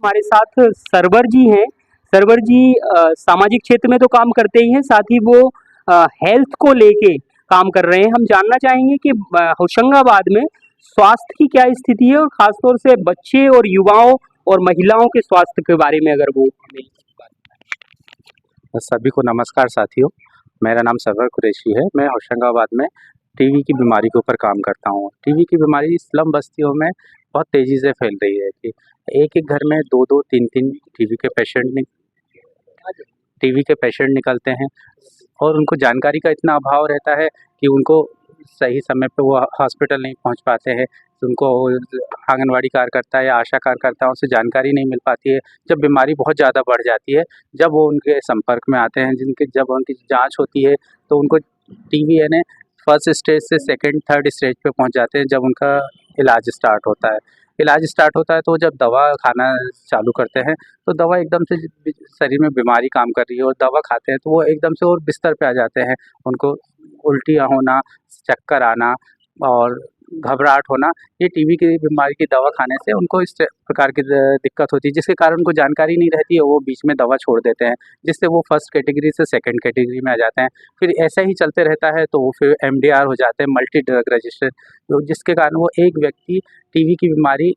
हमारे साथ सरवर जी हैं। सरवर जी सामाजिक क्षेत्र में तो काम करते ही हैं, साथ ही वो हेल्थ को लेके काम कर रहे हैं। हम जानना चाहेंगे कि होशंगाबाद में स्वास्थ्य की क्या स्थिति है और खासतौर से बच्चे और युवाओं और महिलाओं के स्वास्थ्य के बारे में अगर वो हमें सभी को नमस्कार साथियों। मेरा नाम सरवर कुरैशी है। मैं होशंगाबाद में टीबी की बीमारी के ऊपर काम करता हूँ। टीबी की बीमारी स्लम बस्तियों में बहुत तेज़ी से फैल रही है कि एक-एक घर में 2-2 3-3 टीबी के पेशेंट निकलते हैं और उनको जानकारी का इतना अभाव रहता है कि उनको सही समय पे वो हॉस्पिटल नहीं पहुंच पाते हैं। उनको आंगनवाड़ी कार्यकर्ता या आशा कार्यकर्ताओं से जानकारी नहीं मिल पाती है। जब बीमारी बहुत ज़्यादा बढ़ जाती है, जब वो उनके संपर्क में आते हैं, जब उनकी जांच होती है तो उनको टीबी यानी फर्स्ट स्टेज से सेकंड थर्ड स्टेज पे पहुंच जाते हैं जब उनका इलाज स्टार्ट होता है। इलाज स्टार्ट होता है तो जब दवा खाना चालू करते हैं तो दवा एकदम से शरीर में बीमारी काम कर रही है और दवा खाते हैं तो वो एकदम से और बिस्तर पे आ जाते हैं। उनको उल्टियाँ होना, चक्कर आना और घबराहट होना, ये टीबी की बीमारी की दवा खाने से उनको इस प्रकार की दिक्कत होती है, जिसके कारण उनको जानकारी नहीं रहती है, वो बीच में दवा छोड़ देते हैं, जिससे वो फर्स्ट कैटेगरी से सेकंड कैटेगरी में आ जाते हैं। फिर ऐसा ही चलते रहता है तो वो फिर एमडीआर हो जाते हैं, मल्टी ड्रग रजिस्टर, तो जिसके कारण वो टीबी की बीमारी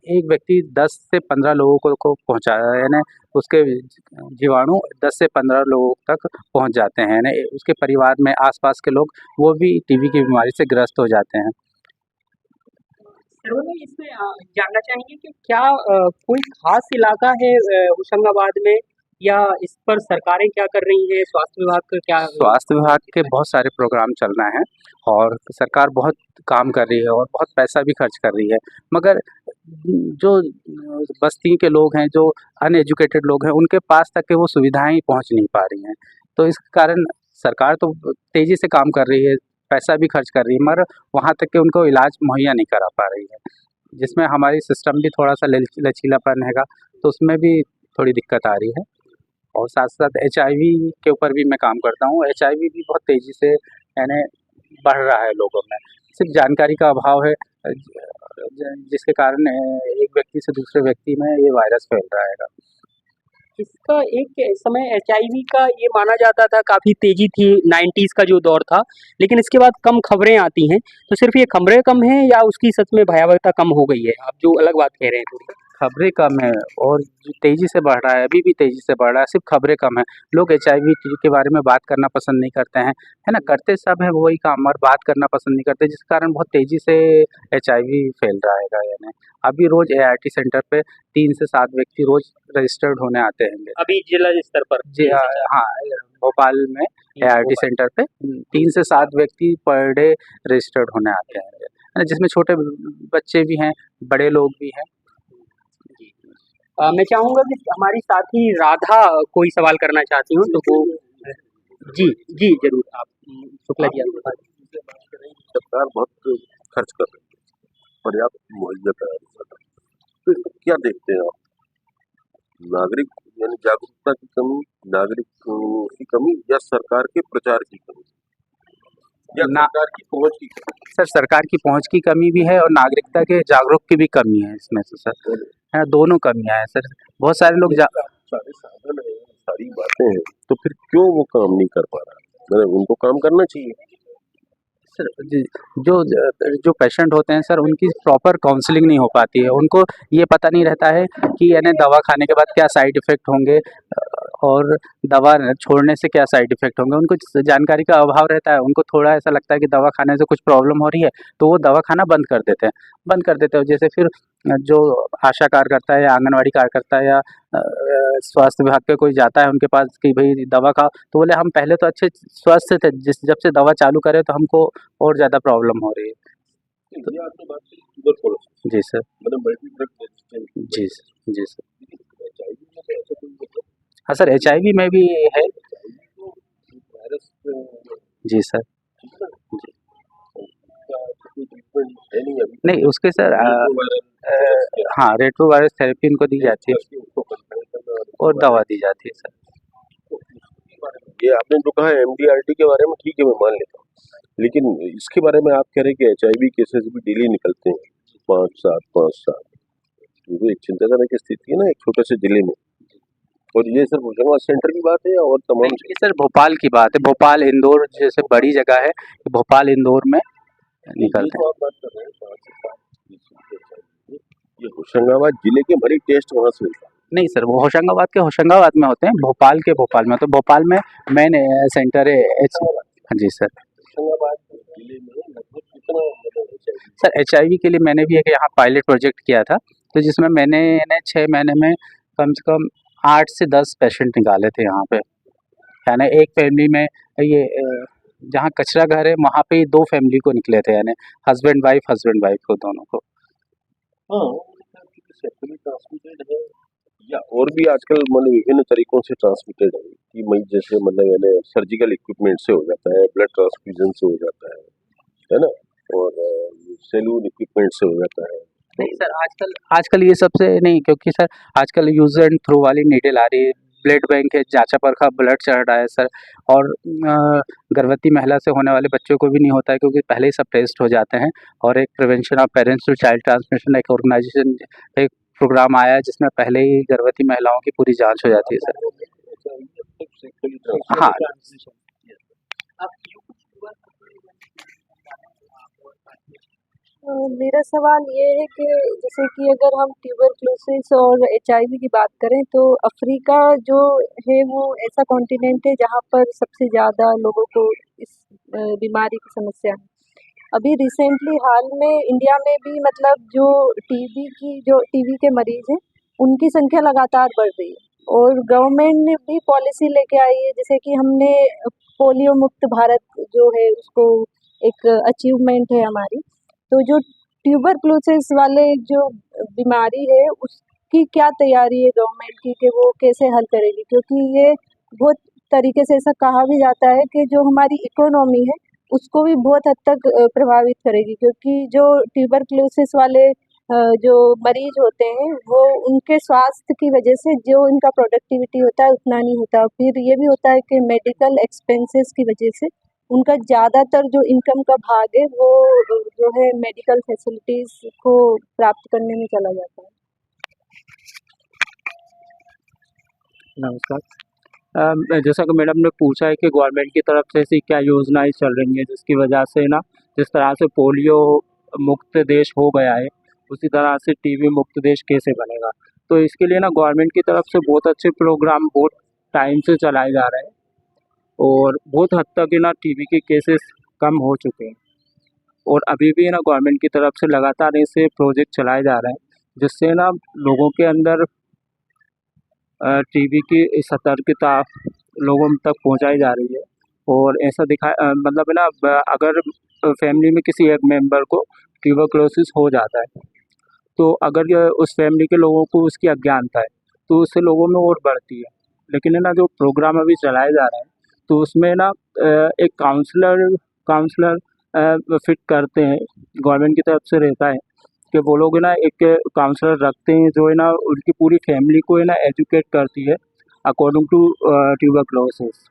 एक व्यक्ति 10 से 15 लोगों को पहुँचा यानी उसके जीवाणु 10 से 15 लोगों तक पहुँच जाते हैं, यानी उसके परिवार में आस-पास के लोग वो भी टीबी की बीमारी से ग्रस्त हो जाते हैं। सरवर जी इसमें जानना चाहेंगे कि क्या कोई खास इलाका है होशंगाबाद में या इस पर सरकारें क्या कर रही हैं, स्वास्थ्य विभाग का क्या स्वास्थ्य विभाग के बहुत सारे प्रोग्राम चल रहे हैं और सरकार बहुत काम कर रही है और बहुत पैसा भी खर्च कर रही है, मगर जो बस्ती के लोग हैं, जो अनएजुकेटेड लोग हैं, उनके पास तक के वो सुविधाएँ पहुँच नहीं पा रही हैं। तो इस कारण सरकार तो तेज़ी से काम कर रही है, पैसा भी खर्च कर रही है, मगर वहाँ तक के उनको इलाज मुहैया नहीं करा पा रही है, जिसमें हमारी सिस्टम भी थोड़ा-सा लचीलापन हैगा, तो उसमें भी थोड़ी दिक्कत आ रही है। और साथ-साथ एचआईवी के ऊपर भी मैं काम करता हूँ। एचआईवी भी बहुत तेज़ी से यानी बढ़ रहा है लोगों में। सिर्फ़ जानकारी का अभाव है जिसके कारण एक व्यक्ति से दूसरे व्यक्ति में ये वायरस फैल रहा है। इसका एक समय एचआईवी का ये माना जाता था, काफ़ी तेज़ी थी, 90s का जो दौर था, लेकिन इसके बाद कम खबरें आती हैं, तो सिर्फ़ ये खबरें कम हैं या उसकी सच में भयावहता कम हो गई है? आप जो अलग बात कह रहे हैं थोड़ी। खबरें कम है और जो तेज़ी से बढ़ रहा है, अभी भी तेज़ी से बढ़ रहा है, सिर्फ़ खबरें कम हैं। लोग एचआईवी के बारे में बात करना पसंद नहीं करते हैं, है ना? करते सब हैं वही काम और बात करना पसंद नहीं करते, जिस कारण बहुत तेज़ी से एचआईवी फैल रहा है यानी। अभी रोज़ एआरटी सेंटर पे 3 से 7 व्यक्ति रोज़ रजिस्टर्ड होने आते हैं। अभी जिला स्तर पर? जी हाँ, भोपाल में एआरटी सेंटर पे 3 से 7 व्यक्ति पर डे रजिस्टर्ड होने आते हैं, है ना? जिसमें छोटे बच्चे भी हैं, बड़े लोग भी हैं। मैं चाहूँगा कि हमारी साथी राधा कोई सवाल करना चाहती हूँ तो वो जी, जी ज़रूर आप शुक्ला जी आप सरकार बहुत खर्च कर रही है, पर्याप्त मुहैया करा रही है। तो इसको क्या देखते हैं आप? नागरिक यानी जागरूकता की कमी, नागरिक की कमी या सरकार के प्रचार की कमी या सरकार की पहुँच की कमी? सर सरकार की पहुँच की कमी भी है और नागरिकता के जागरूक की भी कमी है इसमें तो सर, है दोनों कमियाँ हैं सर। बहुत सारे लोग सारे साधन है, सारी बातें हैं, तो फिर क्यों वो काम नहीं कर पा रहा? मतलब उनको काम करना चाहिए। सर जो पेशेंट होते हैं सर उनकी प्रॉपर काउंसलिंग नहीं हो पाती है, उनको ये पता नहीं रहता है कि यानी दवा खाने के बाद क्या साइड इफ़ेक्ट होंगे और दवा छोड़ने से क्या साइड इफ़ेक्ट होंगे, उनको जानकारी का अभाव रहता है। उनको थोड़ा ऐसा लगता है कि दवा खाने से कुछ प्रॉब्लम हो रही है, तो वो दवा खाना बंद कर देते हैं। जैसे फिर जो आशा कार्यकर्ता है या आंगनवाड़ी कार्यकर्ता है या स्वास्थ्य विभाग के कोई जाता है उनके पास कि भई दवा खाओ, तो बोले हम पहले तो अच्छे स्वस्थ थे, जब से दवा चालू करे तो हमको और ज़्यादा प्रॉब्लम हो रही है। ये आपने बात की ट्यूबरकुलोसिस, जी सर। मतलब मल्टी ड्रग रेजिस्टेंस। जी सर, जी सर। एचआईवी में तो ऐसा कोई मतलब हाँ सर, एचआईवी में भी है। वायरस जी सर। ठीक है ना? जी। उसका कोई ट्रीटमेंट है नहीं अभी। नहीं उसके सर हाँ, रेट्रोवायरस थेरेपी उनको दी जाती है उसको कंट्रोल करना और दवा दी जाती है सर। ये आपने जो कहा एमडीआरटी के बारे में ठीक है, मैं मान लेता हूँ, लेकिन इसके बारे में आप कह रहे हैं कि एचआईवी केसेस भी डेली निकलते हैं 5-7 5-7, क्योंकि एक चिंताजनक स्थिति है ना एक छोटे से जिले में। और ये सिर्फ होशंगाबाद सेंटर की बात है या और तमाम नहीं, ये सर भोपाल की बात है। भोपाल इंदौर जैसे बड़ी जगह है, भोपाल इंदौर में ये निकलते हैं। जो आप बात कर रहे हैं 5 से 7 ये होशंगाबाद जिले के भरी टेस्ट वहाँ से होता है। नहीं सर, वो होशंगाबाद के होशंगाबाद में होते हैं, भोपाल के भोपाल में। तो भोपाल में मेन सेंटर है हाँ जी सर। होशंगाबाद जिले में लगभग कितना मतलब HIV? सर HIV के लिए मैंने भी एक यहाँ पायलट प्रोजेक्ट किया था, तो जिसमें मैंने 6 महीने में कम से कम 8 से 10 पेशेंट निकाले थे यहाँ पे। यानी एक फैमिली में ये जहाँ कचरा घर है वहाँ पे 2 फैमिली को निकले थे, यानी हस्बैंड वाइफ को दोनों को। हाँ, सेक्सुअली ट्रांसमिटेड है या और भी आजकल मतलब विभिन्न तरीकों से ट्रांसमिटेड है कि मई जैसे मतलब यानी सर्जिकल इक्विपमेंट से हो जाता है, ब्लड ट्रांसफ्यूजन से हो जाता है ना, और सेलून इक्विपमेंट से हो जाता है। नहीं सर, आजकल ये सबसे नहीं, क्योंकि सर आजकल यूज एंड थ्रो वाली नीडल आ रही है, ब्लड बैंक है, जांचा परखा ब्लड चढ़ रहा है सर। और गर्भवती महिला से होने वाले बच्चों को भी नहीं होता है, क्योंकि पहले ही सब टेस्ट हो जाते हैं। और एक prevention of parents to child transmission एक ऑर्गेनाइजेशन एक प्रोग्राम आया है, जिसमें पहले ही गर्भवती महिलाओं की पूरी जांच हो जाती है सर। हाँ मेरा सवाल ये है कि जैसे कि अगर हम ट्यूबरक्लोसिस और HIV की बात करें तो अफ्रीका जो है वो ऐसा कॉन्टिनेंट है जहाँ पर सबसे ज़्यादा लोगों को इस बीमारी की समस्या है। अभी रिसेंटली हाल में इंडिया में भी मतलब जो टीबी के मरीज़ हैं उनकी संख्या लगातार बढ़ रही है और गवर्नमेंट ने भी पॉलिसी लेके आई है, जैसे कि हमने पोलियो मुक्त भारत जो है उसको एक अचीवमेंट है हमारी। तो जो ट्यूबरक्लोसिस वाले जो बीमारी है उसकी क्या तैयारी है गवर्नमेंट की कि वो कैसे हल करेगी, क्योंकि ये बहुत तरीके से ऐसा कहा भी जाता है कि जो हमारी इकोनॉमी है उसको भी बहुत हद तक प्रभावित करेगी, क्योंकि जो ट्यूबरक्लोसिस वाले जो मरीज होते हैं वो उनके स्वास्थ्य की वजह से जो इनका प्रोडक्टिविटी होता है उतना नहीं होता। फिर ये भी होता है कि मेडिकल एक्सपेंसेस की वजह से उनका ज़्यादातर जो इनकम का भाग है वो जो है मेडिकल फैसिलिटीज़ को प्राप्त करने में चला जाता है। नमस्कार। जैसा कि मैडम ने पूछा है कि गवर्नमेंट की तरफ से ऐसी क्या योजनाएं चल रही हैं जिसकी वजह से ना जिस तरह से पोलियो मुक्त देश हो गया है उसी तरह से टीबी मुक्त देश कैसे बनेगा। तो इसके लिए ना गवर्नमेंट की तरफ से बहुत अच्छे प्रोग्राम बहुत टाइम से चलाए जा रहे हैं और बहुत हद तक ना टीबी के केसेस कम हो चुके हैं और अभी भी ना गवर्नमेंट की तरफ से लगातार ऐसे प्रोजेक्ट चलाए जा रहे हैं जिससे ना लोगों के अंदर टीबी की सतर्कता लोगों तक पहुंचाई जा रही है। और ऐसा मतलब ना अगर फैमिली में किसी एक मेंबर को ट्यूबरक्लोसिस हो जाता है तो अगर उस फैमिली के लोगों को उसकी अज्ञानता है तो उससे लोगों में और बढ़ती है। लेकिन है ना जो प्रोग्राम अभी चलाए जा रहे हैं तो उसमें ना एक काउंसलर फिट करते हैं, गवर्नमेंट की तरफ से रहता है कि वो लोग है ना एक काउंसलर रखते हैं जो है ना उनकी पूरी फैमिली को है ना एजुकेट करती है अकॉर्डिंग टू ट्यूबरक्लोसिस।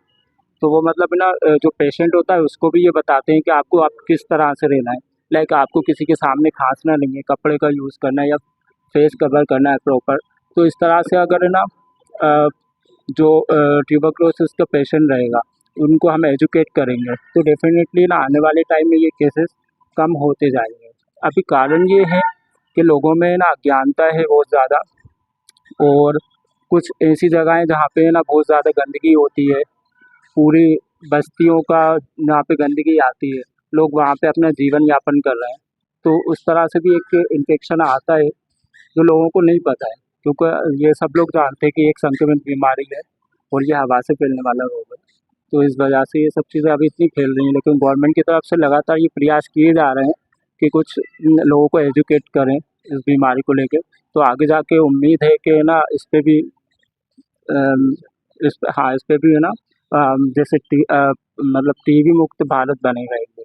तो वो मतलब है ना जो पेशेंट होता है उसको भी ये बताते हैं कि आपको आप किस तरह से रहना है, लाइक आपको किसी के सामने खांसना नहीं है, कपड़े का यूज़ करना है या फेस कवर करना है प्रॉपर। तो इस तरह से अगर है ना जो ट्यूबरक्लोसिस का पेशेंट रहेगा उनको हम एजुकेट करेंगे तो डेफिनेटली ना आने वाले टाइम में ये केसेस कम होते जाएंगे। अभी कारण ये है कि लोगों में ना अज्ञानता है बहुत ज़्यादा और कुछ ऐसी जगह हैं जहाँ पे ना बहुत ज़्यादा गंदगी होती है, पूरी बस्तियों का जहाँ पे गंदगी आती है लोग वहाँ पे अपना जीवन यापन कर रहे हैं। तो उस तरह से भी एक इन्फेक्शन आता है जो लोगों को नहीं पता है, क्योंकि ये सब लोग जानते हैं कि एक संक्रमित बीमारी है और ये हवा से फैलने वाला रोग है। तो इस वजह से ये सब चीज़ें अभी इतनी फैल रही हैं, लेकिन गवर्नमेंट की तरफ से लगातार ये प्रयास किए जा रहे हैं कि कुछ लोगों को एजुकेट करें इस बीमारी को लेके। तो आगे जाके उम्मीद है कि ना इस पे भी इस पे भी है ना जैसे मतलब टीबी मुक्त भारत बनेगा।